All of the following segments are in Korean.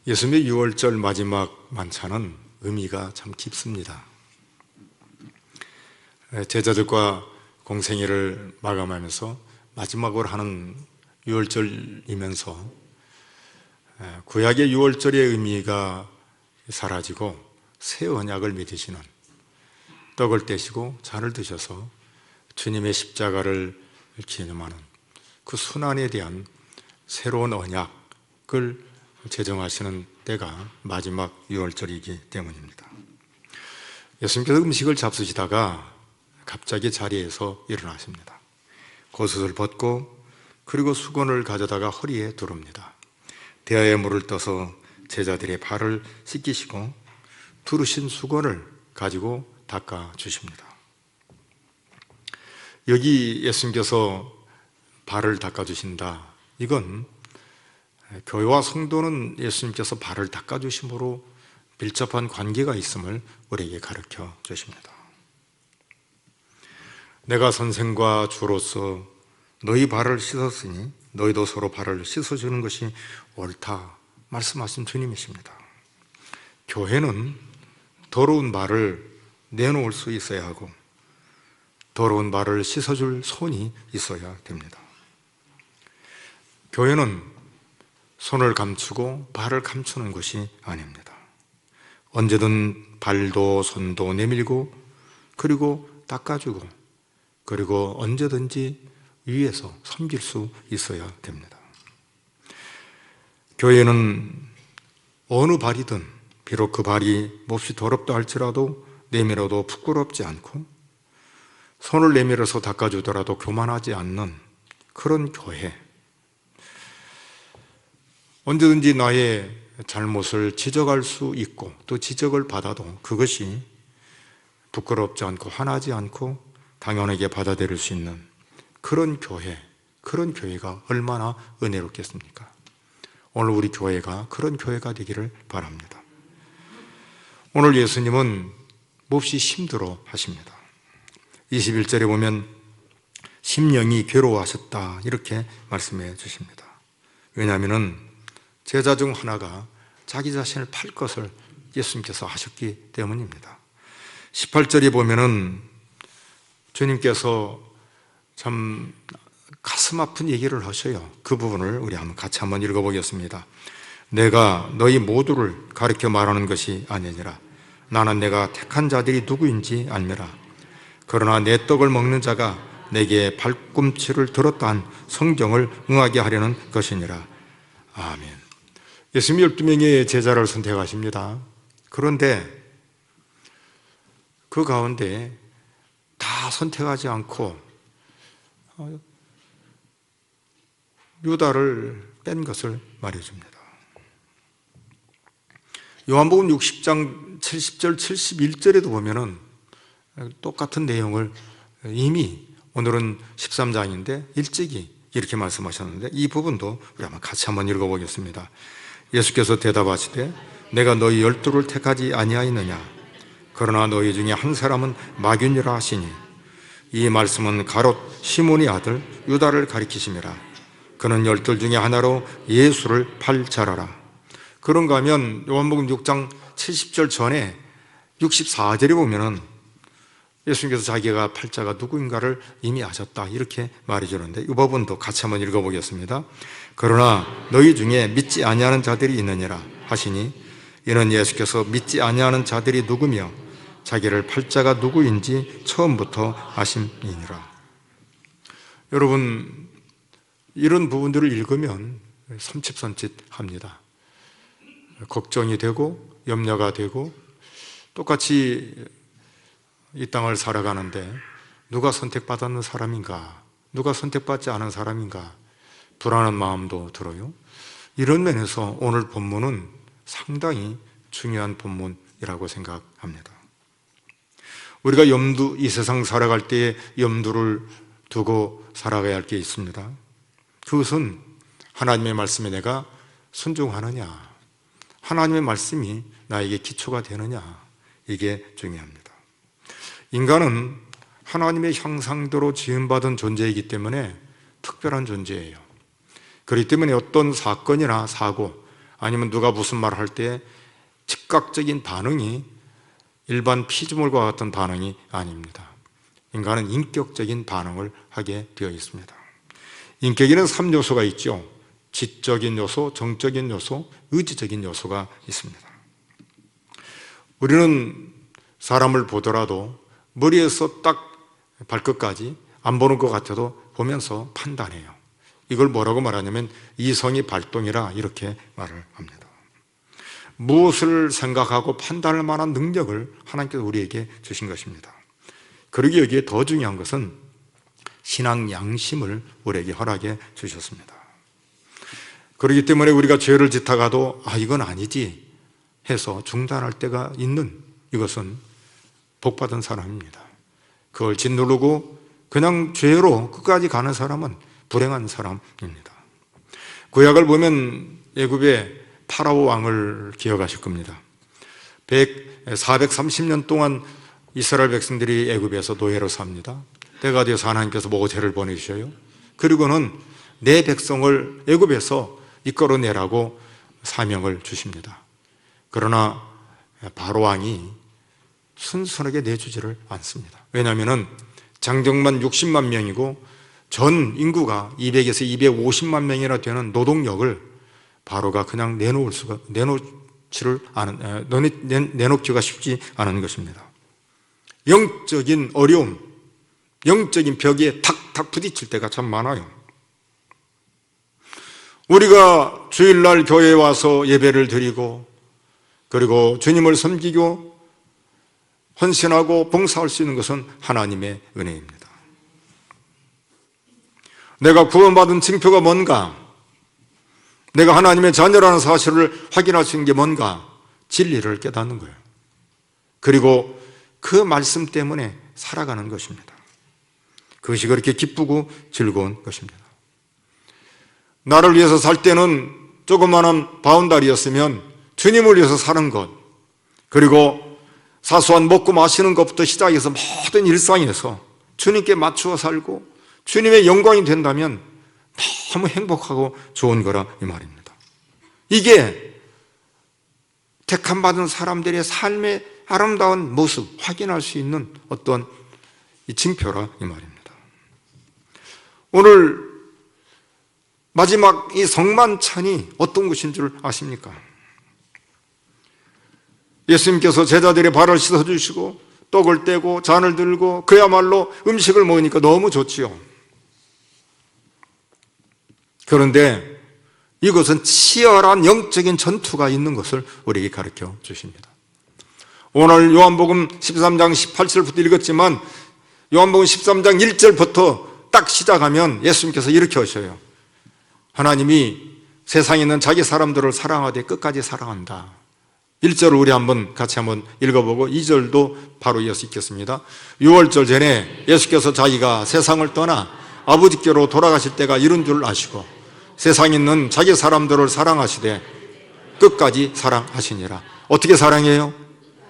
예수님의 유월절 마지막 만찬은 의미가 참 깊습니다. 제자들과 공생애를 마감하면서 마지막으로 하는 유월절이면서 구약의 유월절의 의미가 사라지고 새 언약을 믿으시는, 떡을 떼시고 잔을 드셔서 주님의 십자가를 기념하는 그 순환에 대한 새로운 언약을 제정하시는 때가 마지막 유월절이기 때문입니다. 예수님께서 음식을 잡수시다가 갑자기 자리에서 일어나십니다. 겉옷을 벗고 그리고 수건을 가져다가 허리에 두릅니다. 대야에 물을 떠서 제자들의 발을 씻기시고 두르신 수건을 가지고 닦아 주십니다. 여기 예수님께서 발을 닦아 주신다, 이건 교회와 성도는 예수님께서 발을 닦아주심으로 밀접한 관계가 있음을 우리에게 가르쳐 주십니다. 내가 선생과 주로서 너희 발을 씻었으니 너희도 서로 발을 씻어주는 것이 옳다 말씀하신 주님이십니다. 교회는 더러운 발을 내놓을 수 있어야 하고 더러운 발을 씻어줄 손이 있어야 됩니다. 교회는 손을 감추고 발을 감추는 것이 아닙니다. 언제든 발도 손도 내밀고 그리고 닦아주고 그리고 언제든지 위에서 섬길 수 있어야 됩니다. 교회는 어느 발이든 비록 그 발이 몹시 더럽다 할지라도 내밀어도 부끄럽지 않고 손을 내밀어서 닦아주더라도 교만하지 않는 그런 교회, 언제든지 나의 잘못을 지적할 수 있고 또 지적을 받아도 그것이 부끄럽지 않고 화나지 않고 당연하게 받아들일 수 있는 그런 교회, 그런 교회가 얼마나 은혜롭겠습니까? 오늘 우리 교회가 그런 교회가 되기를 바랍니다. 오늘 예수님은 몹시 힘들어 하십니다. 21절에 보면 심령이 괴로워하셨다 이렇게 말씀해 주십니다. 왜냐하면 제자 중 하나가 자기 자신을 팔 것을 예수님께서 하셨기 때문입니다. 18절에 보면은 주님께서 참 가슴 아픈 얘기를 하셔요. 그 부분을 우리 같이 한번 읽어보겠습니다. 내가 너희 모두를 가르쳐 말하는 것이 아니니라. 나는 내가 택한 자들이 누구인지 알미라. 그러나 내 떡을 먹는 자가 내게 발꿈치를 들었다 한 성경을 응하게 하려는 것이니라. 아멘. 예수님이 12명의 제자를 선택하십니다. 그런데 그 가운데 다 선택하지 않고 유다를 뺀 것을 말해줍니다. 요한복음 60장 70절 71절에도 보면은 똑같은 내용을 이미 오늘은 13장인데 일찍이 이렇게 말씀하셨는데 이 부분도 우리 같이 한번 읽어보겠습니다. 예수께서 대답하시되 내가 너희 12를 택하지 아니하였느냐? 그러나 너희 중에 한 사람은 마귀니라 하시니 이 말씀은 가롯 시몬의 아들 유다를 가리키심이라. 그는 12 중에 하나로 예수를 팔 자라라. 그런가 하면 요한복음 6장 70절 전에 64절에 보면은 예수님께서 자기가 팔자가 누구인가를 이미 아셨다 이렇게 말해주는데 이 부분도 같이 한번 읽어보겠습니다. 그러나 너희 중에 믿지 아니하는 자들이 있느니라 하시니 이는 예수께서 믿지 아니하는 자들이 누구며 자기를 팔자가 누구인지 처음부터 아심이니라. 여러분, 이런 부분들을 읽으면 섬찟섬찟합니다. 걱정이 되고 염려가 되고 똑같이 이 땅을 살아가는데 누가 선택받았는 사람인가, 누가 선택받지 않은 사람인가 불안한 마음도 들어요. 이런 면에서 오늘 본문은 상당히 중요한 본문이라고 생각합니다. 우리가 이 세상 살아갈 때에 염두를 두고 살아가야 할 게 있습니다. 그것은 하나님의 말씀에 내가 순종하느냐, 하나님의 말씀이 나에게 기초가 되느냐, 이게 중요합니다. 인간은 하나님의 형상대로 지음받은 존재이기 때문에 특별한 존재예요. 그렇기 때문에 어떤 사건이나 사고, 아니면 누가 무슨 말을 할 때 즉각적인 반응이 일반 피조물과 같은 반응이 아닙니다. 인간은 인격적인 반응을 하게 되어 있습니다. 인격에는 3요소가 있죠. 지적인 요소, 정적인 요소, 의지적인 요소가 있습니다. 우리는 사람을 보더라도 머리에서 딱 발끝까지 안 보는 것 같아도 보면서 판단해요. 이걸 뭐라고 말하냐면 이성이 발동이라 이렇게 말을 합니다. 무엇을 생각하고 판단할 만한 능력을 하나님께서 우리에게 주신 것입니다. 그러기 여기에 더 중요한 것은 신앙 양심을 우리에게 허락해 주셨습니다. 그렇기 때문에 우리가 죄를 짓다가도 이건 아니지 해서 중단할 때가 있는 이것은 복받은 사람입니다. 그걸 짓누르고 그냥 죄로 끝까지 가는 사람은 불행한 사람입니다. 구약을 보면 애굽의 파라오 왕을 기억하실 겁니다. 430년 동안 이스라엘 백성들이 애굽에서 노예로 삽니다. 때가 되어서 하나님께서 모세를 보내주셔요. 그리고는 내 백성을 애굽에서 이끌어내라고 사명을 주십니다. 그러나 바로 왕이 순순하게 내주지를 않습니다. 왜냐하면 장정만 60만 명이고 전 인구가 200에서 250만 명이나 되는 노동력을 바로가 그냥 내놓기가 쉽지 않은 것입니다. 영적인 어려움, 영적인 벽에 탁탁 부딪힐 때가 참 많아요. 우리가 주일날 교회에 와서 예배를 드리고 그리고 주님을 섬기고 헌신하고 봉사할 수 있는 것은 하나님의 은혜입니다. 내가 구원받은 징표가 뭔가, 내가 하나님의 자녀라는 사실을 확인할 수 있는 게 뭔가, 진리를 깨닫는 거예요. 그리고 그 말씀 때문에 살아가는 것입니다. 그것이 그렇게 기쁘고 즐거운 것입니다. 나를 위해서 살 때는 조그마한 바운다리였으면 주님을 위해서 사는 것, 그리고 사소한 먹고 마시는 것부터 시작해서 모든 일상에서 주님께 맞추어 살고 주님의 영광이 된다면 너무 행복하고 좋은 거라 이 말입니다. 이게 택함받은 사람들의 삶의 아름다운 모습 확인할 수 있는 어떤 이 징표라 이 말입니다. 오늘 마지막 이 성만찬이 어떤 것인 줄 아십니까? 예수님께서 제자들의 발을 씻어주시고 떡을 떼고 잔을 들고 그야말로 음식을 먹으니까 너무 좋지요. 그런데 이것은 치열한 영적인 전투가 있는 것을 우리에게 가르쳐 주십니다. 오늘 요한복음 13장 18절부터 읽었지만 요한복음 13장 1절부터 딱 시작하면 예수님께서 이렇게 하셔요. 하나님이 세상에 있는 자기 사람들을 사랑하되 끝까지 사랑한다. 1절을 우리 같이 한번 읽어보고 2절도 바로 이어서 읽겠습니다. 6월절 전에 예수께서 자기가 세상을 떠나 아버지께로 돌아가실 때가 이른 줄 아시고 세상에 있는 자기 사람들을 사랑하시되 끝까지 사랑하시니라. 어떻게 사랑해요?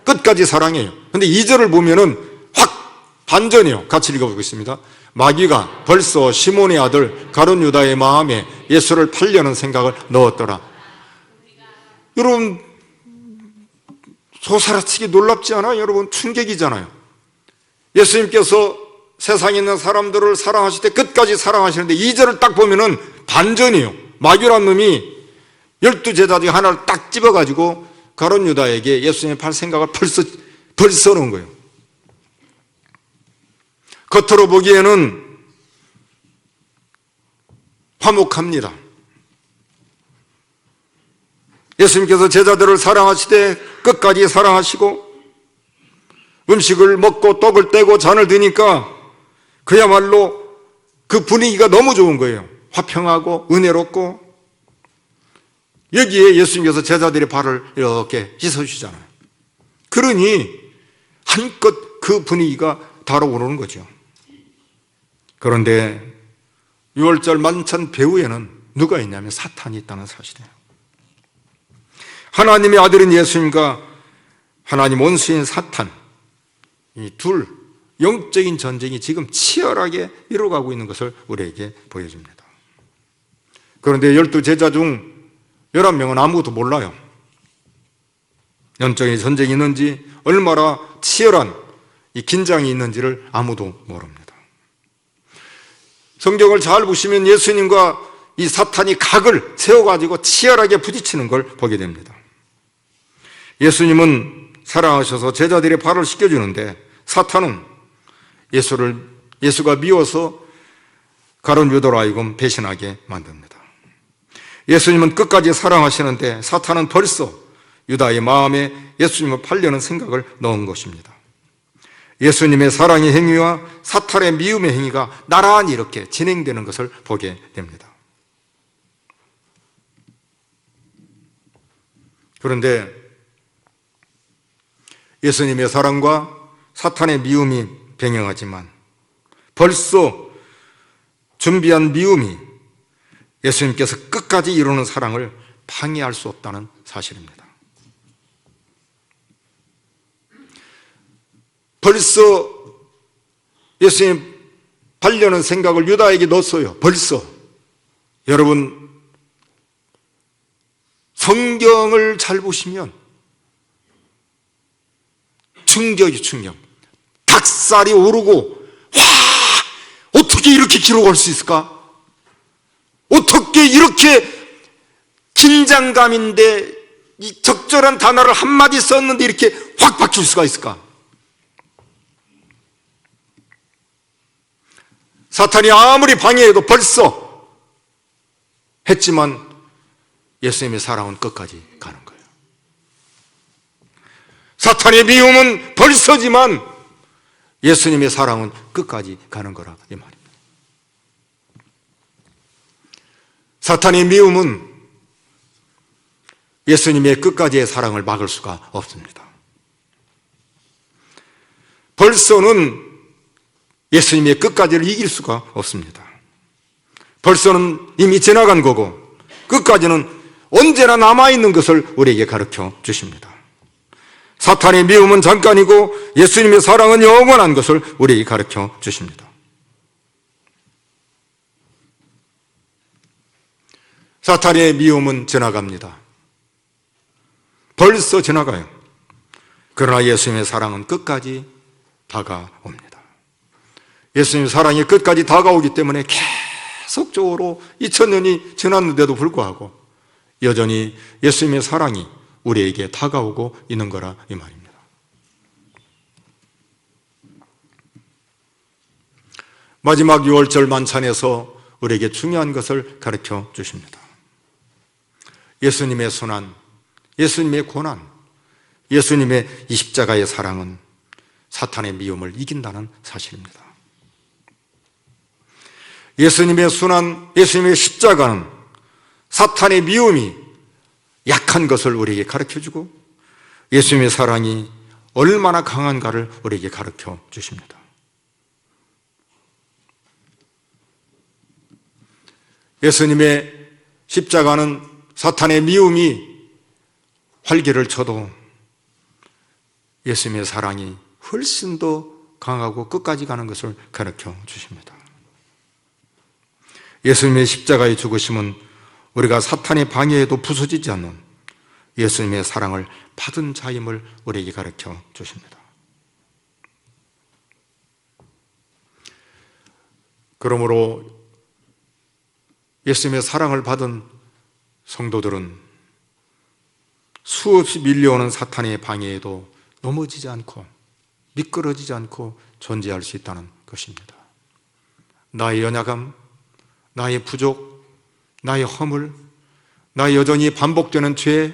끝까지 사랑해요. 근데 2절을 보면은 확 반전이에요. 같이 읽어보겠습니다. 마귀가 벌써 시몬의 아들 가룟 유다의 마음에 예수를 팔려는 생각을 넣었더라. 여러분 소사라치게 놀랍지 않아요? 여러분 충격이잖아요. 예수님께서 세상에 있는 사람들을 사랑하실 때 끝까지 사랑하시는데 2절을 딱 보면은 반전이에요. 마귀란 놈이 12제자 중에 하나를 딱 집어가지고 가룟 유다에게 예수님의 팔 생각을 벌써 놓은 거예요. 겉으로 보기에는 화목합니다. 예수님께서 제자들을 사랑하시되 끝까지 사랑하시고 음식을 먹고 떡을 떼고 잔을 드니까 그야말로 그 분위기가 너무 좋은 거예요. 화평하고 은혜롭고 여기에 예수님께서 제자들의 발을 이렇게 씻어주시잖아요. 그러니 한껏 그 분위기가 달아오르는 거죠. 그런데 6월절 만찬 배후에는 누가 있냐면 사탄이 있다는 사실이에요. 하나님의 아들인 예수님과 하나님 원수인 사탄, 이 둘 영적인 전쟁이 지금 치열하게 이루어가고 있는 것을 우리에게 보여줍니다. 그런데 12제자 중 11명은 아무것도 몰라요. 영적인 전쟁이 있는지, 얼마나 치열한 이 긴장이 있는지를 아무도 모릅니다. 성경을 잘 보시면 예수님과 이 사탄이 각을 세워가지고 치열하게 부딪히는 걸 보게 됩니다. 예수님은 사랑하셔서 제자들의 발을 씻겨주는데, 사탄은 예수가 미워서 가룟 유다로 하여금 배신하게 만듭니다. 예수님은 끝까지 사랑하시는데 사탄은 벌써 유다의 마음에 예수님을 팔려는 생각을 넣은 것입니다. 예수님의 사랑의 행위와 사탄의 미움의 행위가 나란히 이렇게 진행되는 것을 보게 됩니다. 그런데 예수님의 사랑과 사탄의 미움이 병행하지만 벌써 준비한 미움이 예수님께서 끝까지 이루는 사랑을 방해할 수 없다는 사실입니다. 벌써 예수님 팔려는 생각을 유다에게 넣었어요. 벌써. 여러분, 성경을 잘 보시면 충격이 충격. 닭살이 오르고, 와! 어떻게 이렇게 기록할 수 있을까? 어떻게 이렇게 긴장감인데 이 적절한 단어를 한마디 썼는데 이렇게 확 바뀔 수가 있을까? 사탄이 아무리 방해해도 벌써 했지만 예수님의 사랑은 끝까지 가는 거예요. 사탄의 미움은 벌써지만 예수님의 사랑은 끝까지 가는 거라 이 말입니다. 사탄의 미움은 예수님의 끝까지의 사랑을 막을 수가 없습니다. 벌써는 예수님의 끝까지를 이길 수가 없습니다. 벌써는 이미 지나간 거고 끝까지는 언제나 남아있는 것을 우리에게 가르쳐 주십니다. 사탄의 미움은 잠깐이고 예수님의 사랑은 영원한 것을 우리에게 가르쳐 주십니다. 사탄의 미움은 지나갑니다. 벌써 지나가요. 그러나 예수님의 사랑은 끝까지 다가옵니다. 예수님의 사랑이 끝까지 다가오기 때문에 계속적으로 2000년이 지났는데도 불구하고 여전히 예수님의 사랑이 우리에게 다가오고 있는 거라 이 말입니다. 마지막 6월절 만찬에서 우리에게 중요한 것을 가르쳐 주십니다. 예수님의 순환, 예수님의 고난, 예수님의 이 십자가의 사랑은 사탄의 미움을 이긴다는 사실입니다. 예수님의 순환, 예수님의 십자가는 사탄의 미움이 약한 것을 우리에게 가르쳐주고 예수님의 사랑이 얼마나 강한가를 우리에게 가르쳐 주십니다. 예수님의 십자가는 사탄의 미움이 활개를 쳐도 예수님의 사랑이 훨씬 더 강하고 끝까지 가는 것을 가르쳐 주십니다. 예수님의 십자가의 죽으심은 우리가 사탄의 방해에도 부서지지 않는 예수님의 사랑을 받은 자임을 우리에게 가르쳐 주십니다. 그러므로 예수님의 사랑을 받은 성도들은 수없이 밀려오는 사탄의 방해에도 넘어지지 않고 미끄러지지 않고 존재할 수 있다는 것입니다. 나의 연약함, 나의 부족, 나의 허물, 나의 여전히 반복되는 죄,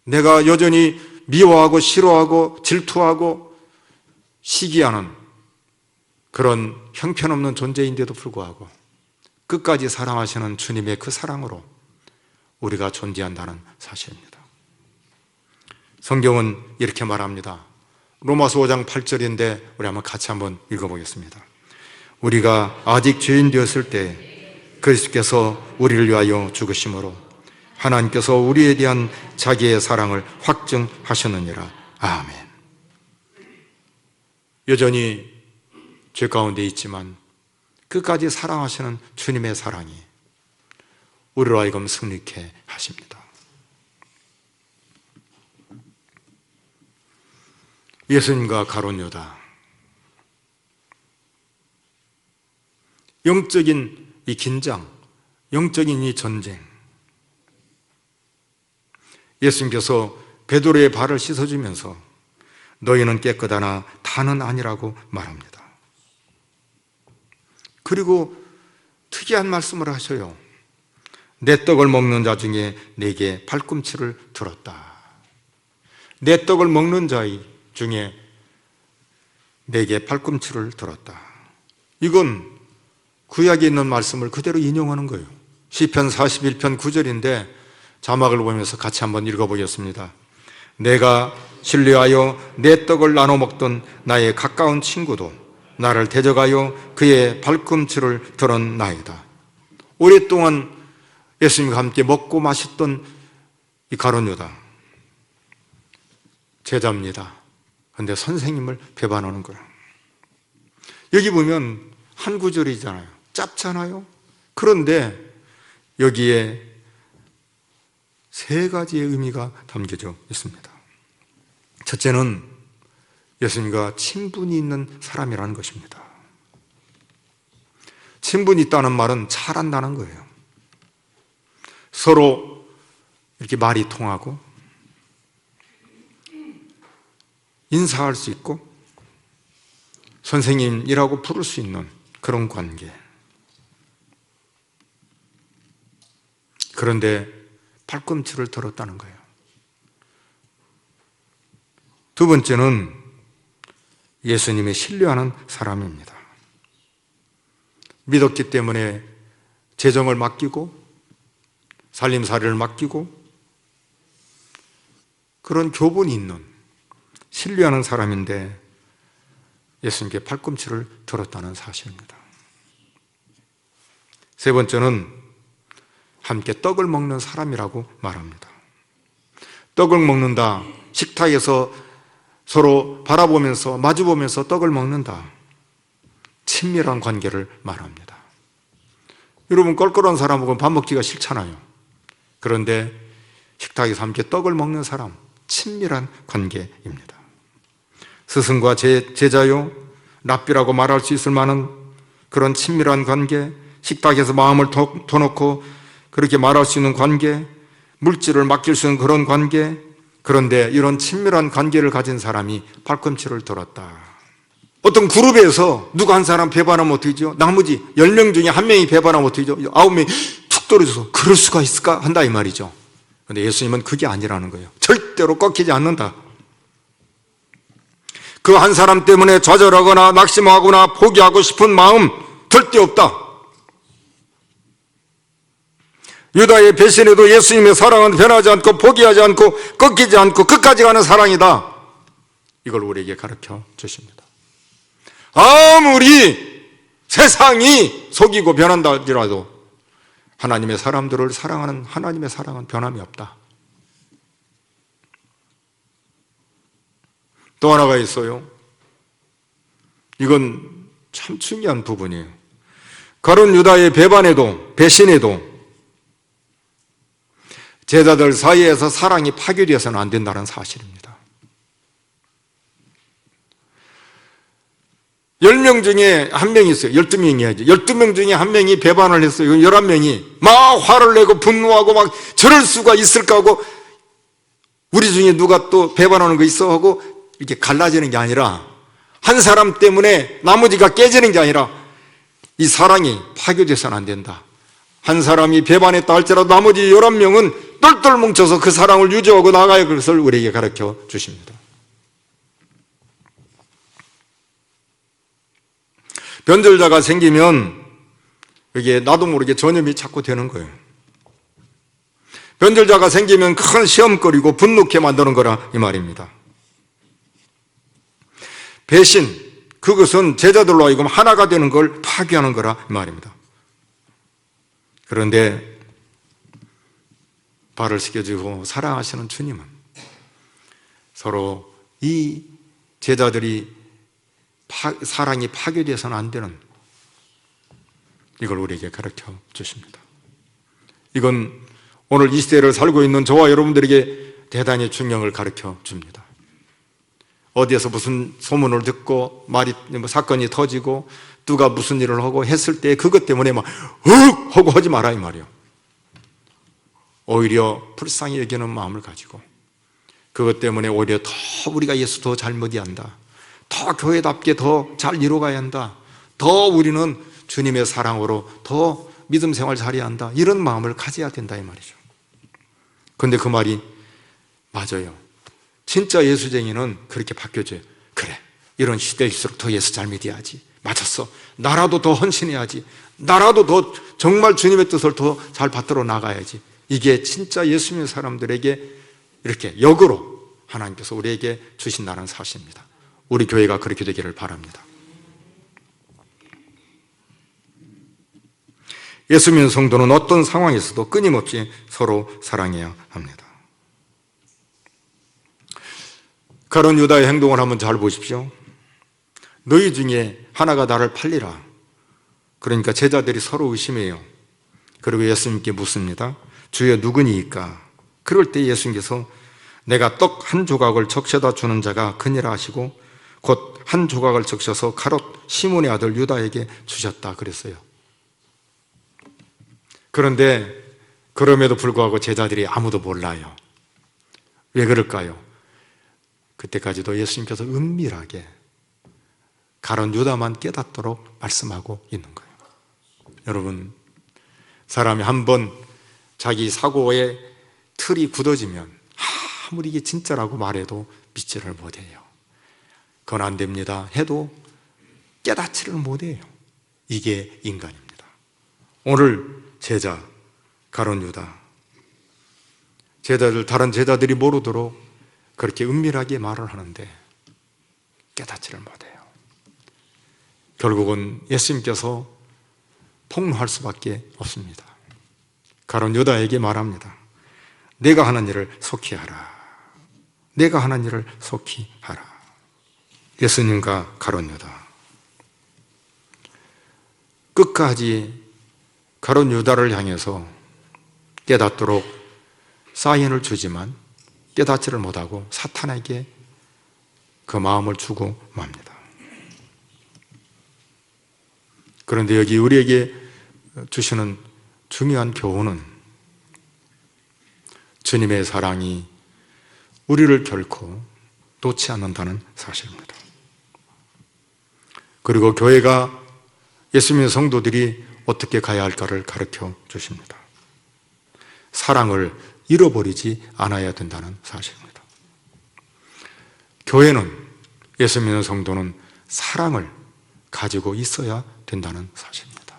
내가 여전히 미워하고 싫어하고 질투하고 시기하는 그런 형편없는 존재인데도 불구하고 끝까지 사랑하시는 주님의 그 사랑으로 우리가 존재한다는 사실입니다. 성경은 이렇게 말합니다. 로마서 5장 8절인데 우리 한번 같이 한번 읽어보겠습니다. 우리가 아직 죄인 되었을 때 그리스도께서 우리를 위하여 죽으심으로 하나님께서 우리에 대한 자기의 사랑을 확증하셨느니라. 아멘. 여전히 죄 가운데 있지만 끝까지 사랑하시는 주님의 사랑이 우리로 하여금 승리케 하십니다. 예수님과 가룟 유다, 영적인 이 긴장, 영적인 이 전쟁, 예수님께서 베드로의 발을 씻어주면서 너희는 깨끗하나 다는 아니라고 말합니다. 그리고 특이한 말씀을 하셔요. 내 떡을 먹는 자 중에 내게 발꿈치를 들었다. 내 떡을 먹는 자 중에 내게 발꿈치를 들었다. 이건 구약에 있는 말씀을 그대로 인용하는 거예요. 시편 41편 9절인데 자막을 보면서 같이 한번 읽어보겠습니다. 내가 신뢰하여 내 떡을 나눠 먹던 나의 가까운 친구도 나를 대적하여 그의 발꿈치를 들었나이다. 오랫동안 예수님과 함께 먹고 마셨던 이 가룟 유다, 제자입니다. 그런데 선생님을 배반하는 거예요. 여기 보면 한 구절이잖아요. 짧잖아요. 그런데 여기에 세 가지의 의미가 담겨져 있습니다. 첫째는 예수님과 친분이 있는 사람이라는 것입니다. 친분이 있다는 말은 잘한다는 거예요. 서로 이렇게 말이 통하고 인사할 수 있고 선생님이라고 부를 수 있는 그런 관계. 그런데 발꿈치를 들었다는 거예요. 두 번째는 예수님의 신뢰하는 사람입니다. 믿었기 때문에 재정을 맡기고 살림살이를 맡기고 그런 교분이 있는 신뢰하는 사람인데 예수님께 발꿈치를 들었다는 사실입니다. 세 번째는 함께 떡을 먹는 사람이라고 말합니다. 떡을 먹는다, 식탁에서 서로 바라보면서 마주보면서 떡을 먹는다, 친밀한 관계를 말합니다. 여러분, 껄끄러운 사람하고는 밥 먹기가 싫잖아요. 그런데 식탁에서 함께 떡을 먹는 사람, 친밀한 관계입니다. 스승과 제자요, 랍비라고 말할 수 있을 만한 그런 친밀한 관계, 식탁에서 마음을 터놓고 그렇게 말할 수 있는 관계, 물질을 맡길 수 있는 그런 관계. 그런데 이런 친밀한 관계를 가진 사람이 발꿈치를 들었다. 어떤 그룹에서 누가 한 사람 배반하면 어떻게 되죠? 나머지 10명 중에 한 명이 배반하면 어떻게 되죠? 9명이 툭 떨어져서 그럴 수가 있을까? 한다 이 말이죠. 그런데 예수님은 그게 아니라는 거예요. 절대로 꺾이지 않는다. 그 한 사람 때문에 좌절하거나 낙심하거나 포기하고 싶은 마음 절대 없다. 유다의 배신에도 예수님의 사랑은 변하지 않고 포기하지 않고 꺾이지 않고 끝까지 가는 사랑이다. 이걸 우리에게 가르쳐 주십니다. 아무리 세상이 속이고 변한다 할지라도 하나님의 사람들을 사랑하는 하나님의 사랑은 변함이 없다. 또 하나가 있어요. 이건 참 중요한 부분이에요. 가룟 유다의 배반에도 배신에도 제자들 사이에서 사랑이 파괴되어서는 안 된다는 사실입니다. 10명 중에 한 명이 있어요. 12명이 해야지. 12명 중에 한 명이 배반을 했어요. 11명이 막 화를 내고 분노하고 막 저럴 수가 있을까 하고 우리 중에 누가 또 배반하는 거 있어 하고 이렇게 갈라지는 게 아니라 한 사람 때문에 나머지가 깨지는 게 아니라 이 사랑이 파괴돼서는 안 된다. 한 사람이 배반했다 할지라도 나머지 11명은 똘똘 뭉쳐서 그 사랑을 유지하고 나가야 그것을 우리에게 가르쳐 주십니다. 변절자가 생기면 이게 나도 모르게 전염이 자꾸 되는 거예요. 변절자가 생기면 큰 시험거리고 분노케 만드는 거라 이 말입니다. 배신, 그것은 제자들로 하여금 하나가 되는 걸 파괴하는 거라 이 말입니다. 그런데 발을 씻겨주고 사랑하시는 주님은 서로 이 제자들이 사랑이 파괴되어서는 안 되는 이걸 우리에게 가르쳐 주십니다. 이건 오늘 이 시대를 살고 있는 저와 여러분들에게 대단히 중요한 걸 가르쳐 줍니다. 어디에서 무슨 소문을 듣고 사건이 터지고 누가 무슨 일을 하고 했을 때 그것 때문에 막 헉! 하고 하지 마라 이 말이에요. 오히려 불쌍히 여기는 마음을 가지고 그것 때문에 오히려 더 우리가 예수 더 잘 먹여야 한다, 더 교회답게 더 잘 이루어가야 한다, 더 우리는 주님의 사랑으로 더 믿음 생활 잘해야 한다, 이런 마음을 가져야 된다 이 말이죠. 그런데 그 말이 맞아요. 진짜 예수쟁이는 그렇게 바뀌어져요. 그래, 이런 시대일수록 더 예수 잘 믿어야지, 맞았어, 나라도 더 헌신해야지, 나라도 더 정말 주님의 뜻을 더 잘 받들어 나가야지. 이게 진짜 예수 믿는 사람들에게 이렇게 역으로 하나님께서 우리에게 주신다는 사실입니다. 우리 교회가 그렇게 되기를 바랍니다. 예수 믿는 성도는 어떤 상황에서도 끊임없이 서로 사랑해야 합니다. 가룟 유다의 행동을 한번 잘 보십시오. 너희 중에 하나가 나를 팔리라. 그러니까 제자들이 서로 의심해요. 그리고 예수님께 묻습니다. 주여 누구니이까? 그럴 때 예수님께서 내가 떡 한 조각을 적셔다 주는 자가 그니라 하시고 곧 한 조각을 적셔서 가롯 시몬의 아들 유다에게 주셨다 그랬어요. 그런데 그럼에도 불구하고 제자들이 아무도 몰라요. 왜 그럴까요? 그때까지도 예수님께서 은밀하게 가룟 유다만 깨닫도록 말씀하고 있는 거예요. 여러분, 사람이 한번 자기 사고의 틀이 굳어지면 아무리 이게 진짜라고 말해도 믿지를 못해요. 그건 안 됩니다 해도 깨닫지를 못해요. 이게 인간입니다. 오늘 제자 가룟 유다, 다른 제자들이 모르도록 그렇게 은밀하게 말을 하는데 깨닫지를 못해요. 결국은 예수님께서 폭로할 수밖에 없습니다. 가룟 유다에게 말합니다. 내가 하는 일을 속히 하라. 내가 하는 일을 속히 하라. 예수님과 가룟 유다, 끝까지 가룟 유다를 향해서 깨닫도록 사인을 주지만 깨닫지를 못하고 사탄에게 그 마음을 주고 맙니다. 그런데 여기 우리에게 주시는 중요한 교훈은 주님의 사랑이 우리를 결코 놓지 않는다는 사실입니다. 그리고 교회가 예수 믿는 성도들이 어떻게 가야 할까를 가르쳐 주십니다. 사랑을 잃어버리지 않아야 된다는 사실입니다. 교회는, 예수 믿는 성도는 사랑을 가지고 있어야 된다는 사실입니다.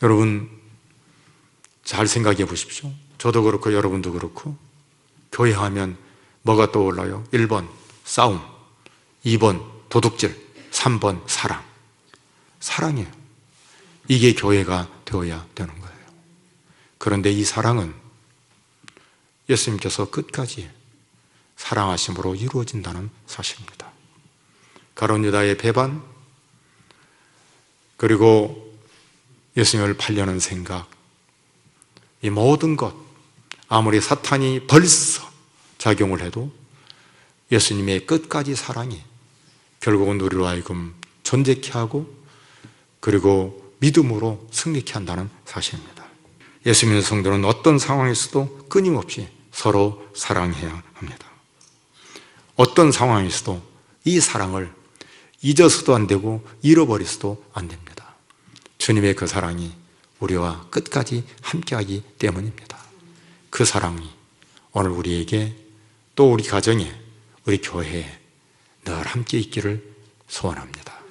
여러분, 잘 생각해 보십시오. 저도 그렇고 여러분도 그렇고 교회 하면 뭐가 떠올라요? 1번 싸움, 2번 도둑질, 3번 사랑. 사랑이에요. 이게 교회가 되어야 되는 거예요. 그런데 이 사랑은 예수님께서 끝까지 사랑하심으로 이루어진다는 사실입니다. 가룟 유다의 배반, 그리고 예수님을 팔려는 생각, 이 모든 것, 아무리 사탄이 벌써 작용을 해도 예수님의 끝까지 사랑이 결국은 우리로 하여금 존재케 하고 그리고 믿음으로 승리케 한다는 사실입니다. 예수 믿는 성도는 어떤 상황에서도 끊임없이 서로 사랑해야 합니다. 어떤 상황에서도 이 사랑을 잊어서도 안 되고 잃어버려서도 안 됩니다. 주님의 그 사랑이 우리와 끝까지 함께하기 때문입니다. 그 사랑이 오늘 우리에게, 또 우리 가정에, 우리 교회에 늘 함께 있기를 소원합니다.